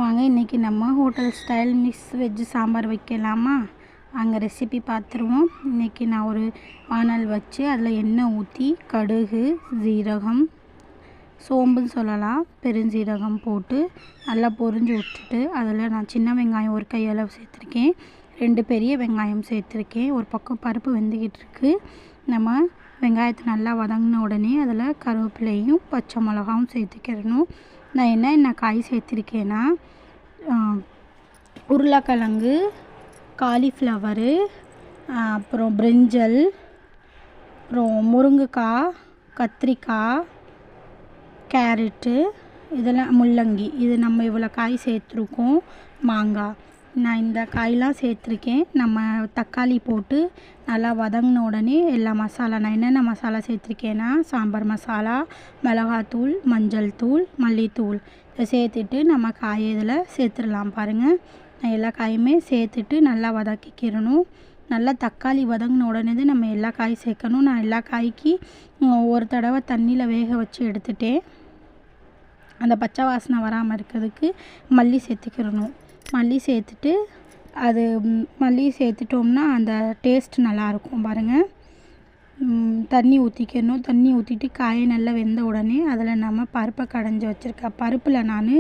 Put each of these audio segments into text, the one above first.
வாங்க இன்றைக்கி நம்ம hotel style mix veg sambar வைக்கலாமா? அங்கே ரெசிபி பார்த்துருவோம். இன்றைக்கி நான் ஒரு வானல் வச்சு அதில் எண்ணெய் ஊற்றி கடுகு, ஜீரகம், சோம்புன்னு சொல்லலாம், பெருஞ்சீரகம் போட்டு நல்லா பொரிஞ்சு விட்டுட்டு அதில் நான் சின்ன வெங்காயம் ஒரு கையளவு சேர்த்துருக்கேன், 2 பெரிய வெங்காயம் சேர்த்துருக்கேன். ஒரு பக்கம் பருப்பு வெந்துக்கிட்டு இருக்கு. நம்ம வெங்காயத்தை நல்லா வதங்கின உடனே அதில் கருவேப்பிலையும் பச்சை மிளகாவும் சேர்த்துக்கிறணும். நான் என்ன காய் சேர்த்துருக்கேன்னா உருளைக்கிழங்கு, காலிஃப்ளவரு, அப்புறம் பிரிஞ்சல், அப்புறம் முருங்கைக்காய், கத்திரிக்காய், கேரட்டு, இதெல்லாம் முள்ளங்கி, இது நம்ம இவ்வளோ காய் சேர்த்துருக்கோம். மாங்காய், நான் இந்த காயெலாம் சேர்த்துருக்கேன். நம்ம தக்காளி போட்டு நல்லா வதங்கின உடனே எல்லா மசாலா, நான் என்னென்ன மசாலா சேர்த்துருக்கேன்னா சாம்பார் மசாலா, மிளகாத்தூள், மஞ்சள் தூள், மல்லித்தூள் இதை சேர்த்துட்டு நம்ம காயை இதில் சேர்த்துடலாம். பாருங்கள், நான் எல்லா காயுமே சேர்த்துட்டு நல்லா வதக்கிக்கிறணும். நல்லா தக்காளி வதங்கின உடனே தான் நம்ம எல்லா காயும் சேர்க்கணும். நான் எல்லா காய்க்கு ஒரு தடவை தண்ணியில் வேக வச்சு எடுத்துட்டேன். அந்த பச்சை வாசனை வராமல் இருக்கிறதுக்கு மல்லி சேர்த்துக்கிறணும். மல்லி சேர்த்துட்டு மல்லி சேர்த்துட்டோம்னா அந்த டேஸ்ட் நல்லாயிருக்கும். பாருங்கள், தண்ணி ஊற்றிக்கணும். தண்ணி ஊற்றிட்டு காயை நல்லா வெந்த உடனே அதில் நம்ம பருப்பை கடைஞ்சி வச்சுருக்க பருப்பில் நான்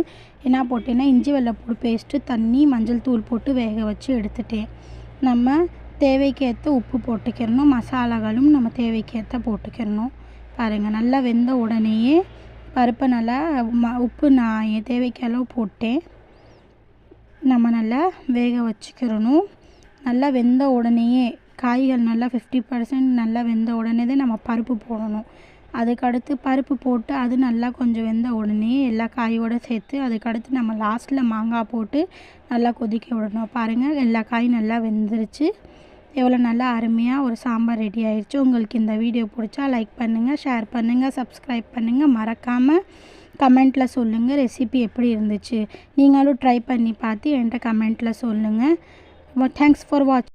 என்ன போட்டேன்னா இஞ்சி வெள்ளைப்பூடு பேஸ்ட்டு, தண்ணி, மஞ்சள் தூள் போட்டு வேக வச்சு எடுத்துட்டேன். நம்ம தேவைக்கேற்ற உப்பு போட்டுக்கிறணும். மசாலாக்களும் நம்ம தேவைக்கேற்ற போட்டுக்கிறணும். பாருங்கள், நல்லா வெந்த உடனேயே பருப்பை நல்லா உப்பு நான் என் தேவைக்கு அளவு போட்டேன். நம்ம நல்லா வேக வச்சுக்கிறணும். நல்லா வெந்த உடனேயே காய்கள் நல்லா 50% நல்லா வெந்த உடனே தான் நம்ம பருப்பு போடணும். அதுக்கடுத்து பருப்பு போட்டு அது நல்லா கொஞ்சம் வெந்த உடனே எல்லா காயோடு சேர்த்து அதுக்கடுத்து நம்ம லாஸ்ட்டில் மாங்காய் போட்டு நல்லா கொதிக்க விடணும். பாருங்கள், எல்லா காயும் நல்லா வெந்துருச்சு. எவ்வளோ நல்லா அருமையாக ஒரு சாம்பார் ரெடி ஆயிடுச்சு. உங்களுக்கு இந்த வீடியோ பிடிச்சா லைக் பண்ணுங்கள், ஷேர் பண்ணுங்கள், சப்ஸ்கிரைப் பண்ணுங்கள். மறக்காமல் கமெண்ட்டில் சொல்லுங்கள் ரெசிபி எப்படி இருந்துச்சு. நீங்களும் ட்ரை பண்ணி பார்த்து என்கிட்ட கமெண்ட்டில் சொல்லுங்கள். தேங்க்ஸ் ஃபார் வாட்சிங்.